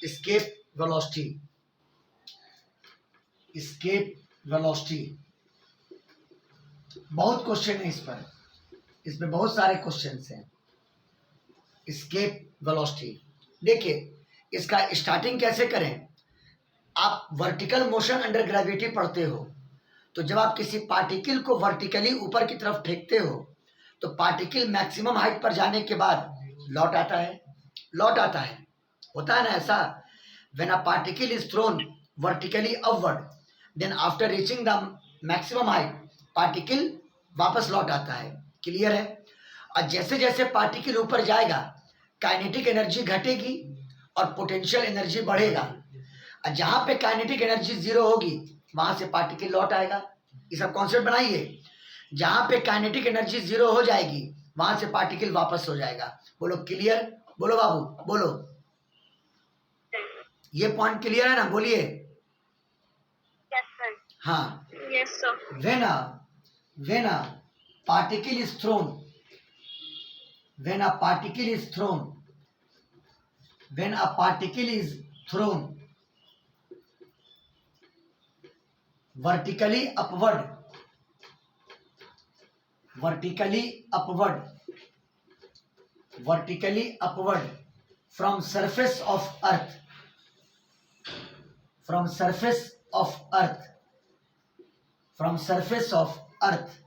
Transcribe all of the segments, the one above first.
escape velocity, escape velocity, बहुत question है इस पर, इसमें बहुत सारे क्वेश्चंस हैं। escape velocity देखिए, इसका स्टार्टिंग कैसे करें। आप वर्टिकल मोशन अंडर ग्रेविटी पढ़ते हो, तो जब आप किसी पार्टिकल को वर्टिकली ऊपर की तरफ फेंकते हो तो पार्टिकल मैक्सिमम हाइट पर जाने के बाद लौट आता है, होता है ना ऐसा। When a particle is thrown vertically upward, then after reaching the maximum height particle वापस लौट आता है। क्लियर है। और जैसे जैसे पार्टिकल ऊपर जाएगा काइनेटिक एनर्जी घटेगी और पोटेंशियल एनर्जी बढ़ेगा। और जहां पे काइनेटिक एनर्जी जीरो होगी वहां से पार्टिकल लौट आएगा। ये सब कॉन्सेप्ट बनाइए। जहां पे काइनेटिक एनर्जी जीरो हो जाएगी वहां से पार्टिकल वापस हो जाएगा। बोलो क्लियर, बोलो बाबू बोलो, ये पॉइंट क्लियर है ना, बोलिए। Yes sir. हाँ, yes sir. when a particle is thrown, when a particle is thrown, when a particle is thrown vertically upward, vertically upward, vertically upward from surface of earth, from surface of earth, from surface of earth,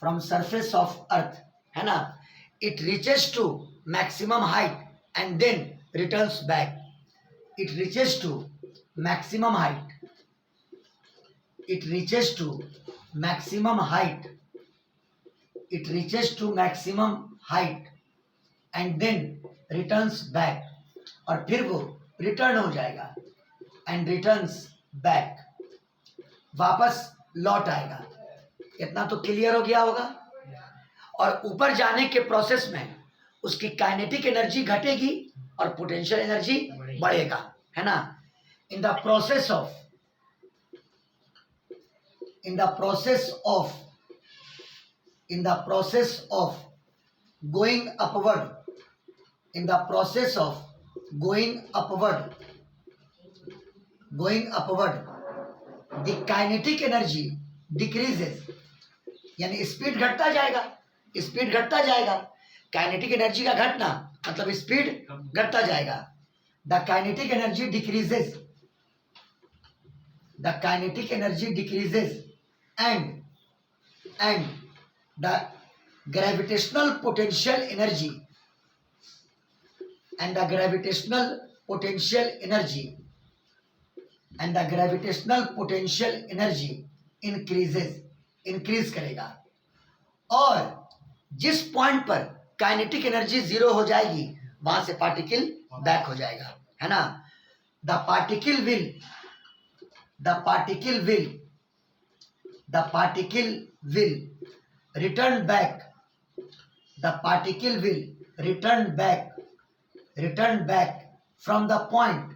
from surface of earth, है ना। it reaches to maximum height and then returns back, it reaches to maximum height, it reaches to maximum height, it reaches to maximum height and then returns back, और फिर वो return हो जाएगा, and returns back, वापस लौट आएगा। इतना तो क्लियर हो गया होगा। और ऊपर जाने के प्रोसेस में उसकी काइनेटिक एनर्जी घटेगी और पोटेंशियल एनर्जी बढ़ेगा, है ना। In the process of going upward, in the process of going upward, the kinetic energy decreases, यानी स्पीड घटता जाएगा, काइनेटिक एनर्जी का घटना मतलब स्पीड घटता जाएगा। The kinetic energy decreases, and the gravitational potential energy, and the gravitational potential energy increase करेगा। और जिस पॉइंट पर काइनेटिक एनर्जी जीरो हो जाएगी वहां से पार्टिकल बैक हो जाएगा, है ना। The particle will return back, the particle will return back from the point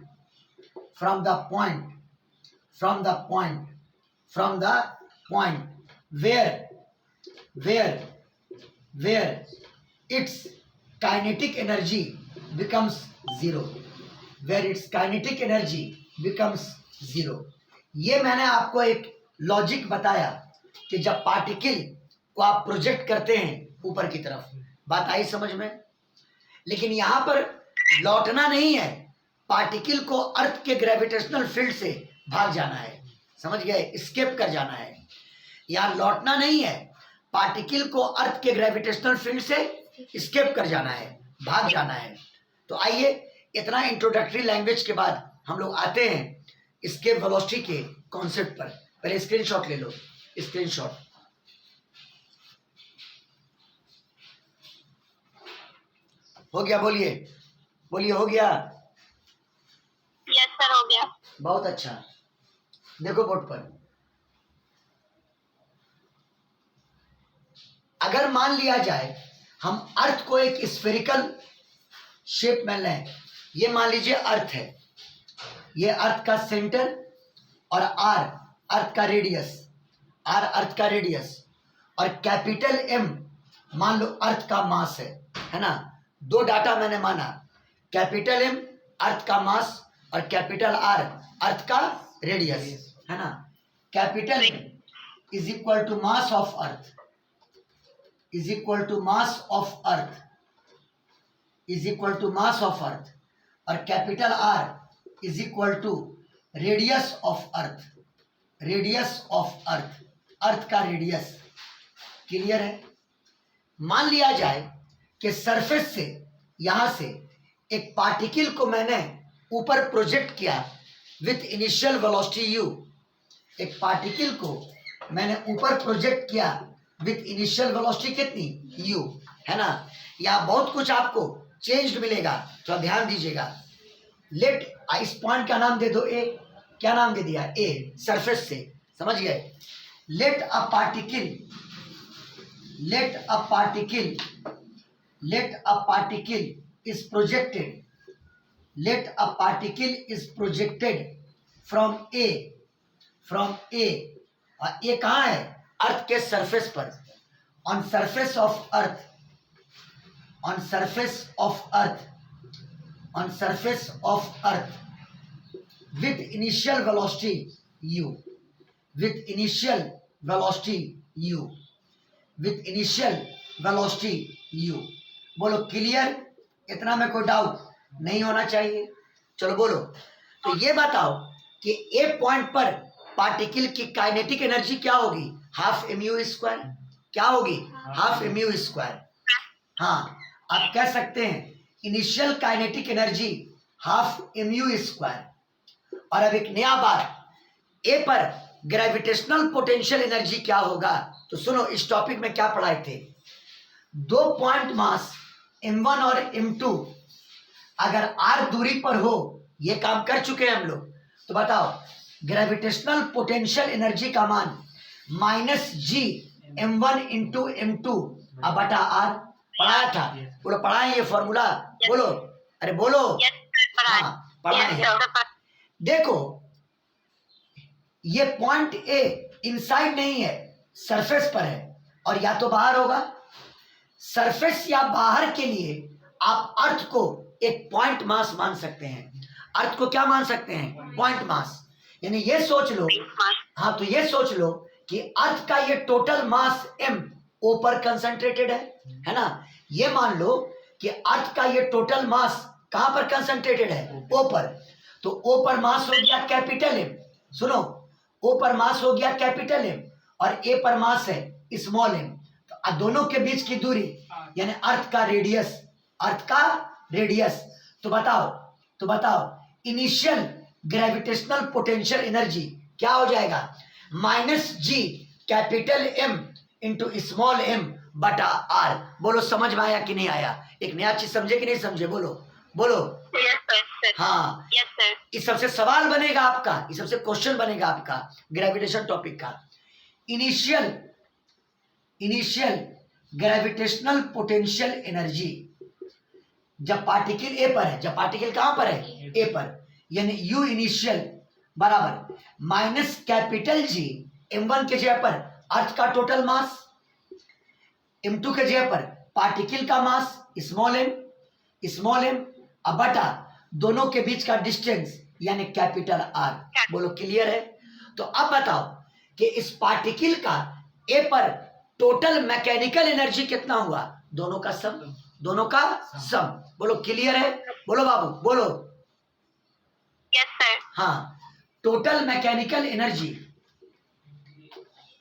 where its kinetic energy becomes zero, ये मैंने आपको एक लॉजिक बताया कि जब पार्टिकल को आप प्रोजेक्ट करते हैं ऊपर की तरफ, बात आई समझ में। लेकिन यहां पर लौटना नहीं है, पार्टिकल को अर्थ के ग्रेविटेशनल फील्ड से भाग जाना है, समझ गए, स्केप कर जाना है। यहां लौटना नहीं है, पार्टिकल को अर्थ के ग्रेविटेशनल फील्ड से स्केप कर जाना है, भाग जाना है। तो आइए, इतना इंट्रोडक्टरी लैंग्वेज के बाद हम लोग आते हैं स्केप वेलोसिटी के कॉन्सेप्ट पर। पहले स्क्रीनशॉट ले लो, स्क्रीनशॉट। हो गया, बोलिए हो गया। यस सर, हो गया। बहुत अच्छा। देखो बोर्ड पर, अगर मान लिया जाए हम अर्थ को एक स्फेरिकल शेप में लें, ये मान लीजिए अर्थ है, ये अर्थ का सेंटर और आर अर्थ का रेडियस, और कैपिटल एम मान लो अर्थ का मास है ना। दो डाटा मैंने माना, कैपिटल एम अर्थ का मास और कैपिटल आर अर्थ का रेडियस, है ना। Capital M is equal to mass of earth, is equal to mass of earth, is equal to mass of earth, और capital R is equal to radius of earth, radius of earth, earth का radius. Clear है। मान लिया जाए कि surface से, यहां से एक पार्टिकल को मैंने ऊपर प्रोजेक्ट किया विथ इनिशियल वेलोसिटी u, एक पार्टिकल को मैंने ऊपर प्रोजेक्ट किया विथ इनिशियल वेलोसिटी कितनी u, है ना। यहाँ बहुत कुछ आपको चेंज मिलेगा, तो ध्यान दीजिएगा। लेट इस पॉइंट का नाम दे दो ए, क्या नाम दे दिया ए, सरफेस से, समझ गए। Let a particle, let a particle, let a particle is projected, let a particle is projected from A, from A, और ये कहाँ है, अर्थ के सरफेस पर, on surface of earth, on surface of earth, on surface of earth with initial velocity u, with initial velocity u, with initial velocity u। बोलो clear, इतना में कोई डाउट नहीं होना चाहिए। चलो बोलो, तो ये बताओ कि ए पॉइंट पर पार्टिकल की काइनेटिक एनर्जी क्या होगी, हाफ mu स्क्वायर, क्या होगी, हाफ mu स्क्वायर। हाँ, आप कह सकते हैं initial kinetic energy half mu square. और अब एक नया बात, ए पर ग्रेविटेशनल पोटेंशियल एनर्जी क्या होगा, तो सुनो, इस टॉपिक में क्या पढ़ाए थे, दो पॉइंट मास m1 और m2 अगर r दूरी पर हो, ये काम कर चुके हैं हम लोग, तो बताओ ग्रेविटेशनल पोटेंशियल एनर्जी का मान माइनस जी m1 इंटू m2 अब बटा r, पढ़ाया था, बोलो पढ़ाए ये फॉर्मूला, बोलो, अरे बोलो। हाँ पढ़ाए। देखो ये पॉइंट ए इनसाइड नहीं है, सरफेस पर है, और या तो बाहर होगा। सरफेस या बाहर के लिए आप अर्थ को एक पॉइंट मास मान सकते हैं। अर्थ को क्या मान सकते हैं, पॉइंट मास। यानी ये सोच लो, हाँ तो ये सोच लो कि अर्थ का ये टोटल मास m ओ पर कंसंट्रेटेड है ना। ये मान लो कि अर्थ का ये टोटल मास कहां पर कंसंट्रेटेड है, ओ पर। तो ओ पर मास हो गया कैपिटल M, सुनो, ओ पर मास हो गया कैपिटल M और ए पर मास है स्मॉल m। तो दोनों के बीच की दूरी यानी अर्थ का रेडियस, अर्थ का रेडियस। तो बताओ इनिशियल ग्रेविटेशनल पोटेंशियल एनर्जी क्या हो जाएगा, minus G capital M into small m बटा r। बोलो समझ में आया कि नहीं आया, एक नया चीज समझे कि नहीं समझे, बोलो बोलो। हाँ ये सबसे सवाल बनेगा आपका, ये सबसे क्वेश्चन बनेगा आपका ग्रेविटेशन टॉपिक का। इनिशियल ग्रेविटेशनल पोटेंशियल एनर्जी जब पार्टिकल ए पर है, जब पार्टिकल कहां पर है, ए पर, यानी यू इनिशियल बराबर माइनस कैपिटल जी m1 के जगह पर अर्थ का टोटल मास, m2 के जगह पर पार्टिकल का मास स्मॉल m अब बटा दोनों के बीच का डिस्टेंस यानी कैपिटल R। बोलो क्लियर है। तो अब बताओ कि इस पार्टिकल का ए पर टोटल मैकेनिकल एनर्जी कितना हुआ, दोनों का सम, दोनों का सम। बोलो क्लियर है, बोलो बाबू बोलो। Yes sir. हाँ, total mechanical energy,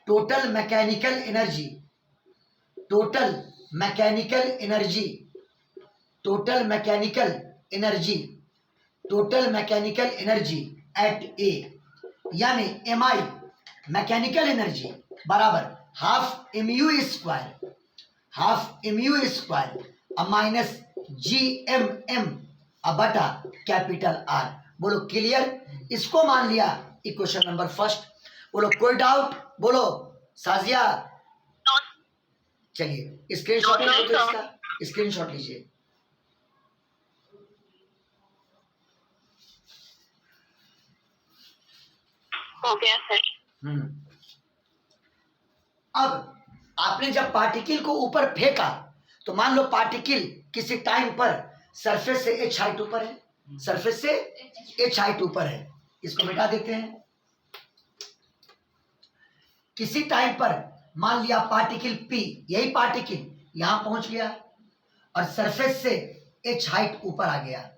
total mechanical energy, total mechanical energy, total mechanical energy, total mechanical energy at A यानी mi मैकेनिकल एनर्जी बराबर half mu square, half mu square minus G m अब बटा capital R। बोलो clear, इसको मान लिया equation number first. बोलो कोई डाउट, बोलो साजिया। चलिए स्क्रीनशॉट लीजिए, तो इसका स्क्रीनशॉट लीजिए। हो गया सर। अब आपने जब पार्टिकल को ऊपर फेंका तो मान लो पार्टिकल किसी टाइम पर सरफेस से h हाइट ऊपर है, सरफेस से h हाइट ऊपर है, इसको मिटा देते हैं। किसी टाइम पर मान लिया पार्टिकल P, यही पार्टिकल यहां पहुंच गया और सरफेस से h हाइट ऊपर आ गया,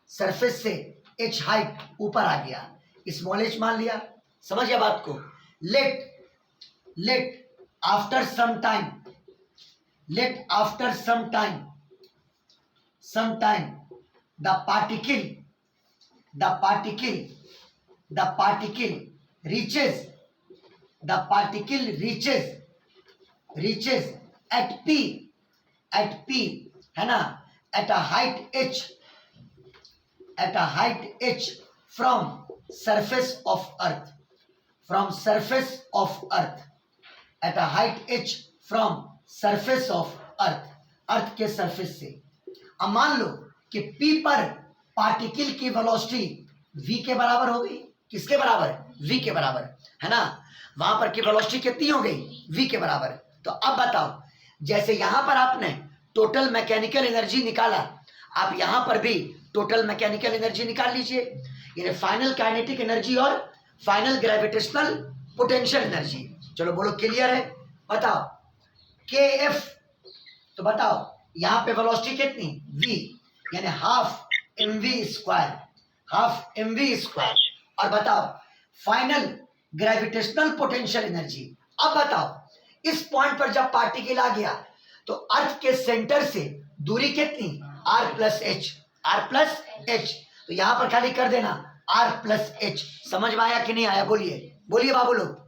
सरफेस से h हाइट ऊपर आ गया, स्मॉल h मान लिया। समझ गया बात को। Let after some time, let after some time the particle reaches at P, है ना, at a height h from surface of earth, at a height h from surface of earth, अर्थ के surface से। अब मान लो कि P पर particle की velocity v के बराबर हो गई, किसके बराबर, v के बराबर, है ना, वहां पर की वेलोसिटी कितनी हो गई, v के बराबर। तो अब बताओ, जैसे यहां पर आपने टोटल मैकेनिकल एनर्जी निकाला, आप यहां पर भी टोटल मैकेनिकल एनर्जी निकाल लीजिए, यानी फाइनल काइनेटिक एनर्जी और फाइनल ग्रेविटेशनल पोटेंशियल एनर्जी। चलो बोलो क्लियर है, बताओ kf, तो बताओ यहां पे वेलोसिटी कितनी, v, यानी हाफ mv स्क्वायर, और बताओ फाइनल ग्रेविटेशनल पोटेंशियल एनर्जी। अब बताओ इस पॉइंट पर जब पार्टिकल आ गया तो अर्थ के सेंटर से दूरी कितनी, r प्लस एच, तो यहां पर खाली कर देना r प्लस एच। समझ में आया कि नहीं आया, बोलिए बोलिए बाबू लोग।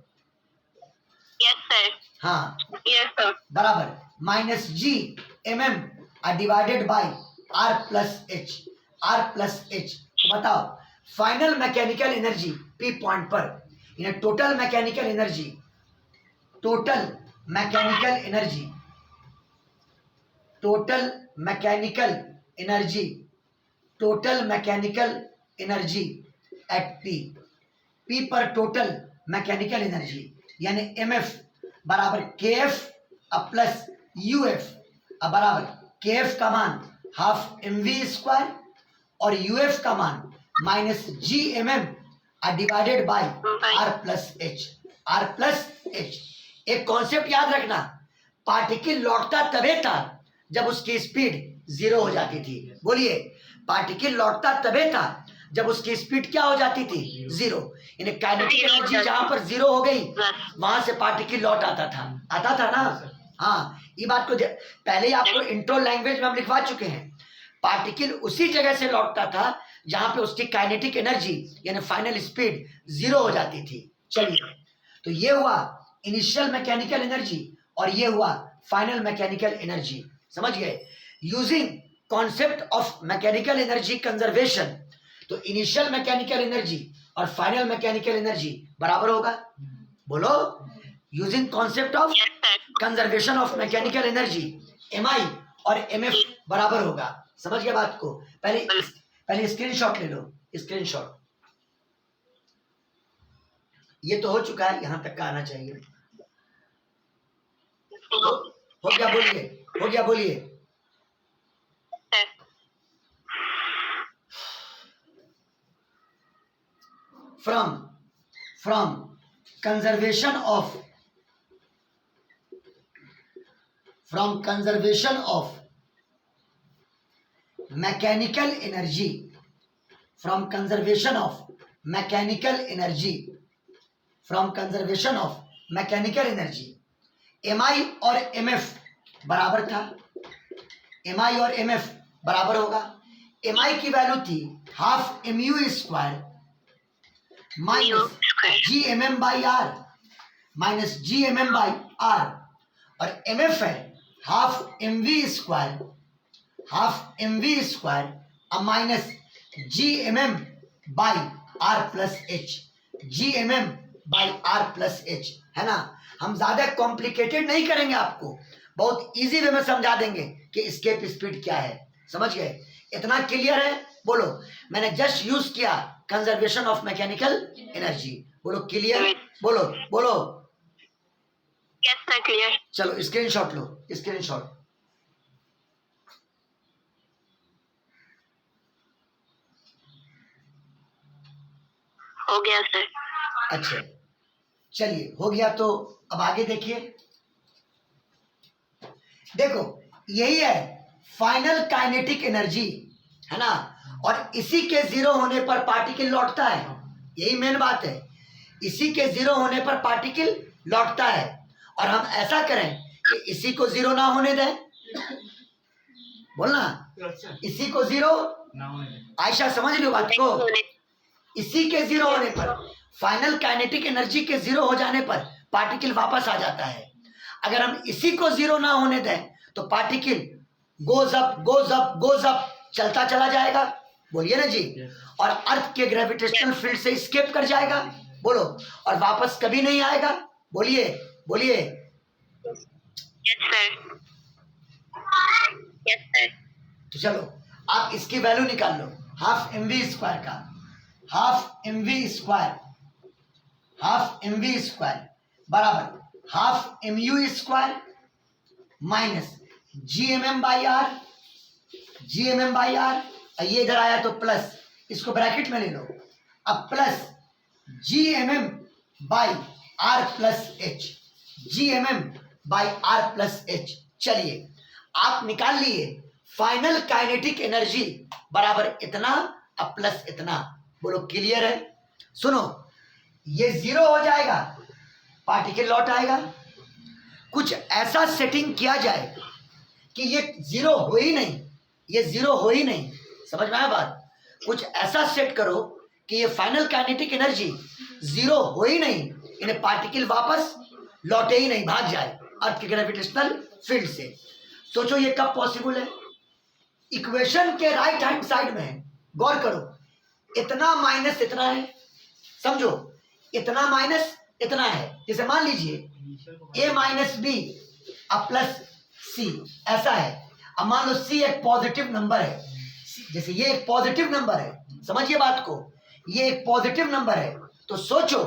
Yes, sir. हाँ, Yes, sir. बराबर minus G M M divided by r plus H. तो बताओ final mechanical energy P point पर, यानी total mechanical energy at P पर टोटल मैकेनिकल एनर्जी यानी mf बराबर kf अब प्लस uf, अब बराबर kf का मान हाफ mv स्क्वायर और uf का मान minus G M M divided by r plus H. एक कॉन्सेप्ट याद रखना, पार्टिकल लौटता तभी था जब उसकी स्पीड जीरो हो जाती थी। बोलिए, पार्टिकल लौटता तभी था जब उसकी स्पीड क्या हो जाती थी, जीरो, यानी काइनेटिक एनर्जी जहां पर जीरो हो गई वहां से पार्टिकल लौट आता था ना। हाँ, ये बात को पहले ही आपको इंट्रो लैंग्वेज में हम लिखवा चुके हैं। पार्टिकल उसी जगह से लौटता था जहां पे उसकी काइनेटिक एनर्जी यानी फाइनल स्पीड जीरो हो जाती थी। चलिए, तो ये हुआ इनिशियल मैकेनिकल एनर्जी और ये हुआ फाइनल मैकेनिकल एनर्जी। समझ गए। Using concept of mechanical energy conservation, तो इनिशियल मैकेनिकल एनर्जी और फाइनल मैकेनिकल एनर्जी बराबर होगा। बोलो, using concept of conservation of mechanical energy MI और एमएफ बराबर होगा। समझ गए बात को। पहले स्क्रीनशॉट ले लो, स्क्रीनशॉट। ये तो हो चुका है, यहां तक का आना चाहिए। हो गया, बोलिए। from conservation of mechanical energy, mi और mf बराबर था, mi और mf बराबर होगा। mi की वैल्यू थी half mu square minus G M M by R, और एम एफ है हाफ एम वी स्क्वायर अब minus G M M by R plus H, है ना। हम ज्यादा कॉम्प्लिकेटेड नहीं करेंगे, आपको बहुत इजी वे में समझा देंगे कि एस्केप स्पीड क्या है। समझ गए, इतना क्लियर है। बोलो, मैंने जस्ट यूज किया कंजर्वेशन ऑफ मैकेनिकल एनर्जी। बोलो क्लियर, बोलो। Yes, sir, clear. चलो स्क्रीनशॉट लो, स्क्रीनशॉट। हो गया सर। अच्छा चलिए, हो गया तो अब आगे देखिए। देखो यही है फाइनल काइनेटिक एनर्जी, है ना, और इसी के जीरो होने पर पार्टिकल लौटता है। यही मेन बात है, इसी के जीरो होने पर पार्टिकल लौटता है। और हम ऐसा करें कि इसी को जीरो ना होने दें, बोलना, इसी को जीरो ना होने दें। आयशा समझ लो बात को, इसी के जीरो होने पर, फाइनल काइनेटिक एनर्जी के जीरो हो जाने पर पार्टिकल वापस आ जाता है। अगर हम इसी को जीरो ना होने दें तो particle goes up goes up goes up चलता चला जाएगा, बोलिए ना जी, और अर्थ के ग्रेविटेशनल फील्ड से स्केप कर जाएगा, बोलो, और वापस कभी नहीं आएगा, बोलिए बोलिए। Yes sir. Yes sir. तो चलो आप इसकी वैल्यू निकाल लो, हाफ एम वी स्क्वायर का, half M V square, half M V square बराबर half M U square minus G M M by R, G M M by R, ये इधर आया तो प्लस, इसको ब्रैकेट में ले लो, अब plus G M M by R plus H, G M M by R plus H. चलिए आप निकाल लिए फाइनल काइनेटिक एनर्जी बराबर इतना अब प्लस इतना, बोलो क्लियर है। सुनो, ये जीरो हो जाएगा, पार्टिकल लौट आएगा। कुछ ऐसा सेटिंग किया जाए कि ये जीरो हो ही नहीं, ये जीरो हो ही नहीं, समझ में आया बात। कुछ ऐसा सेट करो कि ये फाइनल काइनेटिक एनर्जी जीरो हो ही नहीं, इन्हें पार्टिकल वापस लौटे ही नहीं, भाग जाए अर्थ के ग्रेविटेशनल फील्ड से। सोचो ये कब पॉसिबल है। इक्वेशन के राइट हैंड साइड में गौर करो, इतना माइनस इतना है, समझो, इतना माइनस इतना है। जैसे मान लीजिए a माइनस बी अब प्लस सी, ऐसा है। अब मान लो c एक पॉजिटिव नंबर है, जैसे ये एक पॉजिटिव नंबर है, समझिए बात को, ये एक पॉजिटिव नंबर है। तो सोचो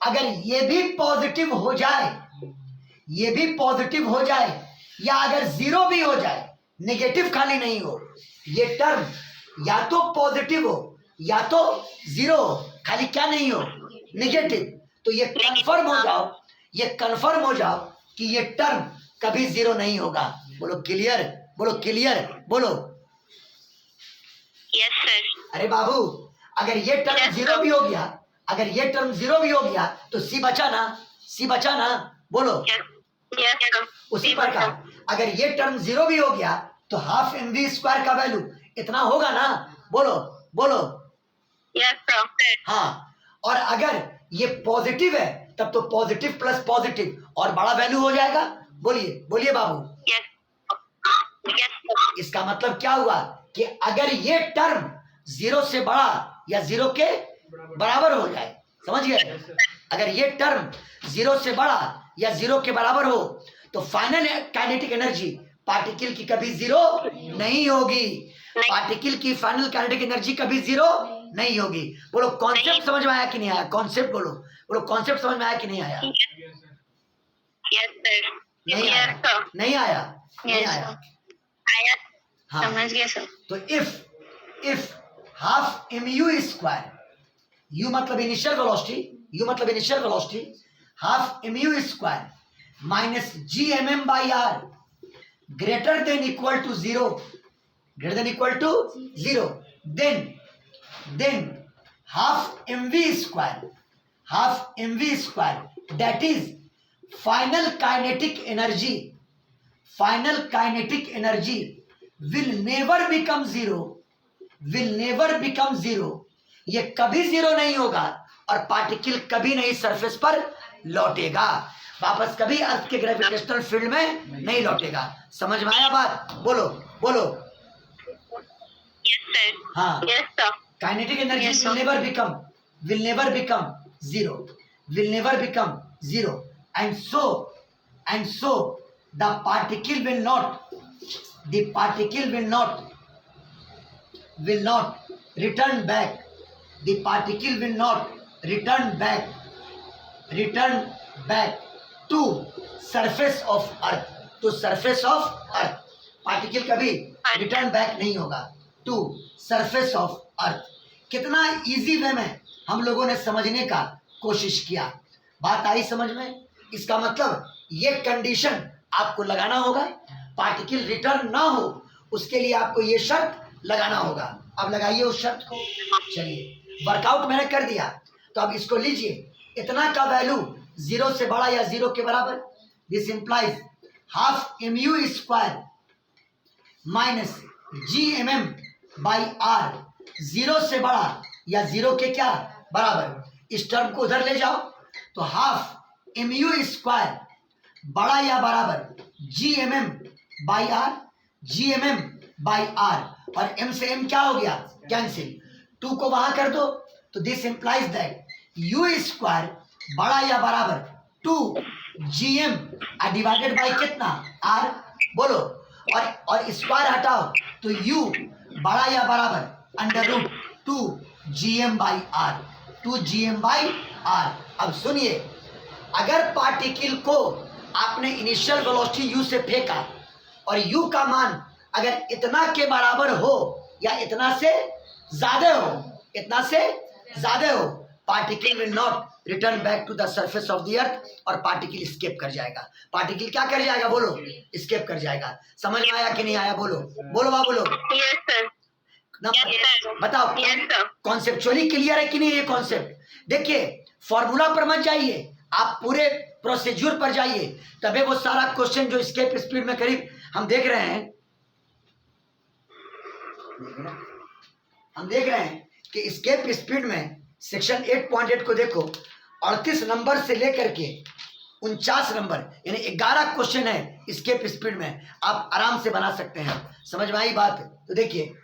अगर ये भी पॉजिटिव हो जाए, ये भी पॉजिटिव हो जाए, या अगर जीरो भी हो जाए, नेगेटिव खाली नहीं हो, ये टर्म या तो पॉजिटिव हो या तो जीरो हो, खाली क्या नहीं हो, नेगेटिव, तो ये कंफर्म हो जाओ, ये कंफर्म हो जाओ कि ये टर्म कभी जीरो नहीं होगा। बोलो क्लियर, बोलो क्लियर, बोलो। Yes sir. अरे बाबू, अगर ये टर्म जीरो भी हो गया, अगर ये टर्म जीरो भी हो गया तो सी बचा ना, सी बचा ना, बोलो। Yes sir. उसी प्रकार अगर ये टर्म जीरो भी हो गया तो हाफ एम वी स्क्वायर का वैल्यू इतना होगा ना, बोलो बोलो। Yes sir. हाँ, और अगर ये पॉजिटिव है तब तो पॉजिटिव प्लस पॉजिटिव और बड़ा वैल्यू हो जाएगा, बोलिए बोलिए बाबू। यस। Yes sir. इसका मतलब क्या हुआ कि अगर ये टर्म जीरो से बड़ा या जीरो के बराबर हो जाए, समझ गए, अगर ये टर्म जीरो से बड़ा या जीरो के बराबर हो तो फाइनल काइनेटिक एनर्जी पार्टिकल की कभी जीरो नहीं होगी, पार्टिकल की फाइनल काइनेटिक एनर्जी कभी जीरो नहीं होगी। बोलो कॉन्सेप्ट समझ में आया कि नहीं आया, कॉन्सेप्ट बोलो, बोलो कॉन्सेप्ट समझ में आया कि नहीं आया। Yes sir. नहीं आया, नहीं आया, नहीं आया, आया। हाँ। समझ गया सर। तो if half M U square, U मतलब इनिशियल वेलोसिटी, यू मतलब initial velocity, half M U square minus G M M by R greater than equal to zero, greater than equal to zero, then half mv square, half mv square that is final kinetic energy, final kinetic energy will never become zero, will never become zero, ये कभी zero नहीं होगा और particle कभी नहीं surface पर लौटेगा, वापस कभी अर्थ के ग्रेविटेशनल फील्ड में नहीं लौटेगा। समझ में आया बात, बोलो बोलो। Yes sir. हाँ, yes sir. kinetic energy Yes, will sir. never become zero, will never become zero, and so the particle will not return back, the particle will not return back to surface of earth, to surface of earth, particle कभी return back नहीं होगा to surface of earth. कितना easy way में हम लोगों ने समझने का कोशिश किया। बात आई समझ में? इसका मतलब ये कंडीशन आपको लगाना होगा, पार्टिकल रिटर्न ना हो उसके लिए आपको ये शर्त लगाना होगा। अब लगाइए उस शर्त को। चलिए, वर्कआउट मैंने कर दिया, तो अब इसको लीजिए। इतना का वैल्यू 0 से बड़ा या 0 के बराबर, this implies half mu square minus GMM by R, 0 से बड़ा या 0 के क्या बराबर। इस टर्म को उधर ले जाओ तो हाफ mu स्क्वायर बड़ा या बराबर GMM by R, GMM by R, और m से m क्या हो गया, कैंसिल। 2 को वहां कर दो तो this implies that u square बड़ा या बराबर 2GM डिवाइडेड बाई कितना, R, बोलो। और स्क्वायर हटाओ तो u बड़ा या बराबर under root 2GM by R, 2GM by R। अब सुनिए, अगर पार्टिकल को आपने इनिशियल वेलोसिटी u से फेंका और u का मान अगर इतना के बराबर हो या इतना से ज्यादा हो, इतना से ज्यादा हो, particle will not return back to the surface of the earth, और पार्टिकल स्केप कर जाएगा। पार्टिकल क्या कर जाएगा, बोलो, स्केप कर जाएगा। समझ में आया कि नहीं आया, बोलो बोलो बाबू बोलो। Yes, sir. ना Yes, sir. बताओ, Yes, sir. कॉन्सेप्चुअली क्लियर है कि नहीं ये कॉन्सेप्ट? देखिए, फॉर्मूला पर मत जाइए, आप पूरे प्रोसीजर पर जाइए, तभी वो सारा क्वेश्चन जो स्केप स्पीड में करीब हम देख रहे हैं कि स्केप स्पीड में सेक्शन 8.8 को देखो, 38 नंबर से लेकर के 49 नंबर यानी 11 क्वेश्चन है स्केप स्पीड में, आप आराम से बना सकते हैं। समझ में आई बात? तो देखिए,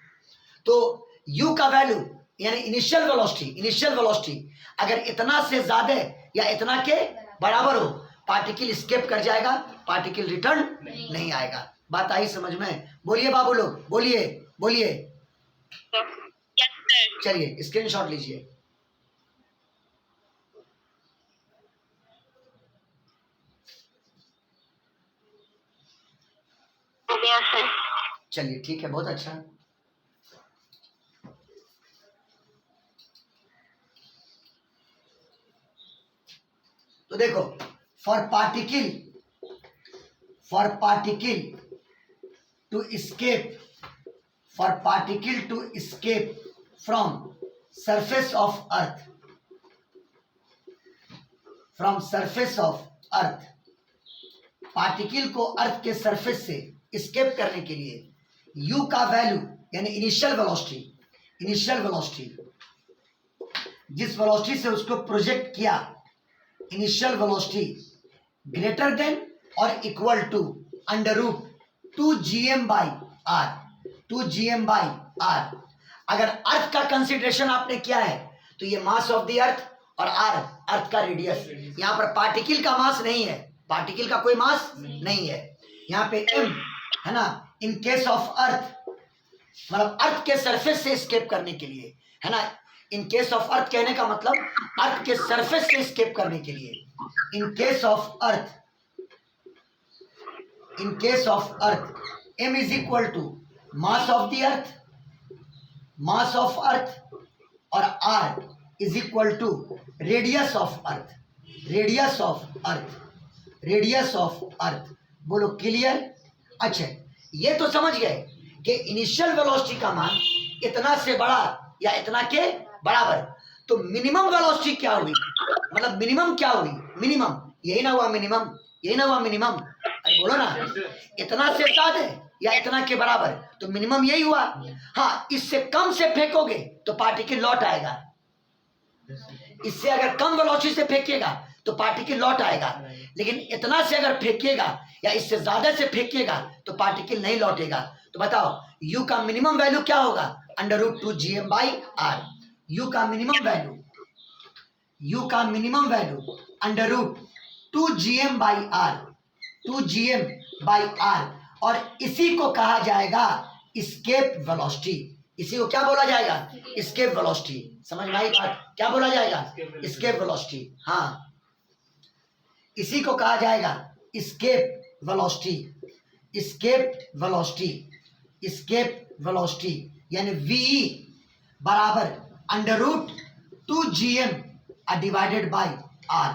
तो u का वैल्यू यानी इनिशियल वेलोसिटी अगर इतना से ज्यादा या इतना के बराबर हो, पार्टिकल स्केप कर जाएगा, पार्टिकल रिटर्न नहीं आएगा। बात आई समझ में? बोलिए बाबू लोग, बोलिए बोलिए। Yes, sir. चलिए स्क्रीनशॉट लीजिए। Yes, sir. चलिए ठीक है, बहुत अच्छा। तो देखो, for particle to escape from surface of earth, particle को अर्थ के सरफेस से स्केप करने के लिए u का वैल्यू यानी इनिशियल वेलोसिटी जिस वेलोसिटी से उसको प्रोजेक्ट किया, इनिशियल वेलोसिटी ग्रेटर देन और equal to under root 2GM by R। अगर अर्थ का कंसिडरेशन आपने किया है तो ये मास ऑफ द अर्थ और R अर्थ का रेडियस। यहाँ पर पार्टिकल का मास नहीं है, पार्टिकल का कोई मास नहीं है, यहाँ पे m है ना। इन केस ऑफ अर्थ मतलब अर्थ के सरफेस से स्केप करने के लिए, है ना। इन केस ऑफ अर्थ कहने का मतलब अर्थ के सरफेस से स्केप करने के लिए। In case of earth m is equal to mass of earth और r is equal to radius of earth. बोलो क्लियर? अच्छा, ये तो समझ गए कि इनिशियल वेलोसिटी का मान इतना से बड़ा या इतना के बराबर। तो मिनिमम वेलोसिटी क्या हुई, मतलब मिनिमम क्या हुई, मिनिमम यही ना हुआ मिनिमम। अरे बोलो ना, इतना से ज्यादा या इतना के बराबर, तो मिनिमम यही हुआ। हाँ, इससे कम से फेंकोगे तो पार्टिकल लौट आएगा। इससे अगर कम वेलोसिटी से फेंकिएगा तो पार्टिकल लौट आएगा, लेकिन इतना से अगर फेंकिएगा या इससे ज्यादा से फेंकिएगा तो पार्टिकल नहीं लौटेगा। तो बताओ, u का मिनिमम वैल्यू क्या होगा, under root 2GM by R। u का minimum value under root 2GM by R, और इसी को कहा जाएगा स्केप वेलोसिटी। इसी को क्या बोला जाएगा, स्केप वेलोसिटी। समझ में आई बात? क्या बोला जाएगा, स्केप वेलोसिटी। हाँ, इसी को कहा जाएगा स्केप वेलोसिटी यानी v बराबर under root 2gm divided by r,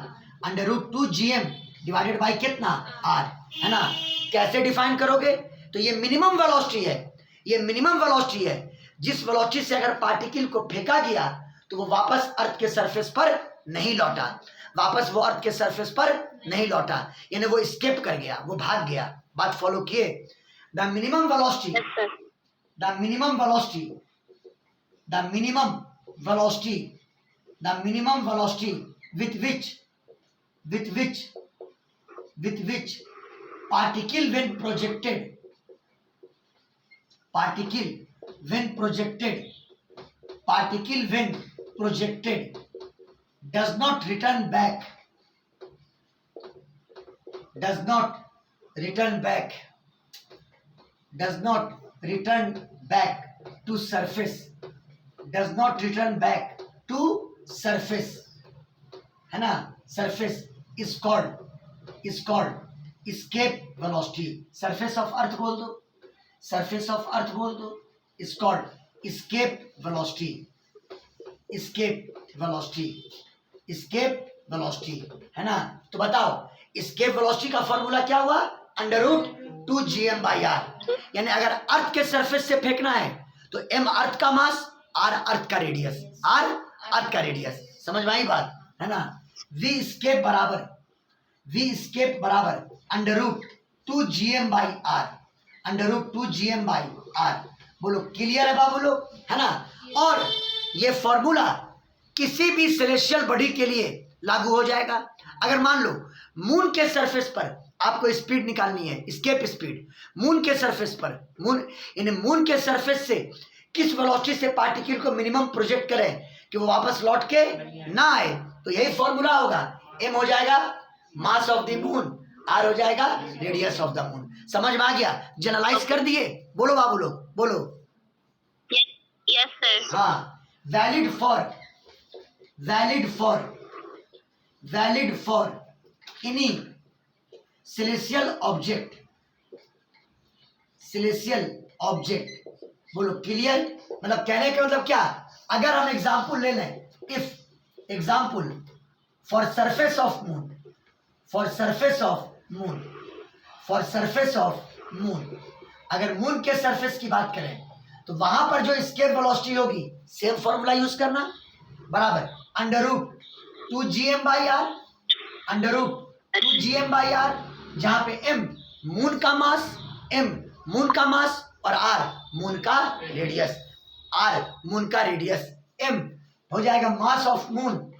under root 2gm divided by कितना r, है ना। कैसे डिफाइन करोगे? तो ये मिनिमम वेलोसिटी है, ये मिनिमम वेलोसिटी है। जिस वेलोसिटी से अगर पार्टिकल को फेंका गया तो वो वापस अर्थ के सरफेस पर नहीं लौटा, वापस वो अर्थ के सरफेस पर नहीं लौटा, यानी वो स्केप कर गया, वो भाग गया। बात फॉलो किए? The minimum velocity, Yes, sir. the minimum velocity, the minimum velocity, the minimum velocity with which particle when projected, particle when projected, particle when projected does not return back, does not return back, does not return back to surface, does not return back to surface, है ना, surface is called escape velocity. surface of earth बोल दो, surface of earth बोल दो, is called escape velocity, escape velocity, escape velocity, है ना। तो बताओ escape velocity का फॉर्मूला क्या हुआ? Under root 2gm by R. यानी अगर अर्थ के सरफेस से फेंकना है तो m अर्थ का मास, r अर्थ का रेडियस, r अर्थ का रेडियस। समझ में आई बात, है ना। v escape बराबर under root 2gm by R, under root 2gm by R. बोलो क्लियर है बाबू लोग, है ना। और ये फॉर्मूला किसी भी सेलेस्टियल बॉडी के लिए लागू हो जाएगा। अगर मान लो मून के सरफेस पर आपको स्पीड निकालनी है, स्केप स्पीड, मून के सरफेस पर, मून के सरफेस से किस वेलोसिटी से पार्टिकल को मिनिमम प्रोजेक्ट करें कि वो वापस लौट के ना आए, तो यही फॉर्मूला होगा। m हो जाएगा mass of the moon, r हो जाएगा रेडियस ऑफ द मून। समझ में आ गया? जनरलाइज कर दिए? बोलो बाबू लोग, बोलो। Yes, sir. हाँ, valid for any celestial object, बोलो क्लियर। मतलब कहने का मतलब क्या? अगर हम एग्जाम्पल ले लें, if example for surface of moon, अगर मून के सरफेस की बात करें तो वहां पर जो स्केप वेलोसिटी होगी, सेम फॉर्मूला यूज करना, बराबर under root 2gm by R, under root 2gm by R, जहां पे m मून का मास और r मून का रेडियस, m हो जाएगा मास ऑफ मून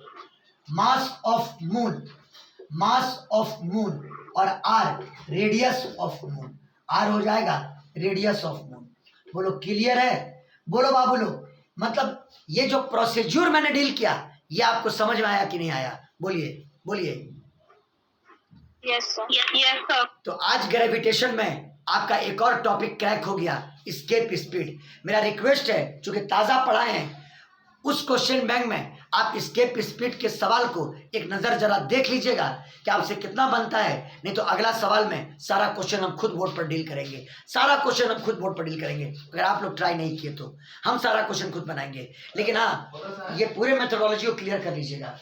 और r radius of moon, r हो जाएगा रेडियस ऑफ मून। बोलो क्लियर है? बोलो बाबू लोग। मतलब ये जो प्रोसीजर मैंने डील किया, ये आपको समझ में आया कि नहीं आया? बोलिए। Yes, sir. Yes, sir. तो आज ग्रेविटेशन में आपका एक और टॉपिक क्रैक हो गया, स्केप स्पीड। मेरा रिक्वेस्ट है, चूंकि ताज़ा पढ़ाए हैं, उस क्वेश्चन बैंक में आप स्केप स्पीड के सवाल को एक नज़र जरा देख लीजिएगा कि आपसे कितना बनता है। नहीं तो अगला सवाल में सारा क्वेश्चन हम खुद बोर्ड पर डील करेंगे, अगर आप लोग ट्राई नहीं किए तो हम सारा क्वेश्चन खुद बनाएंगे। लेकिन हाँ, ये पूरे मेथोडोलॉजी को क्लियर कर लीजिएगा।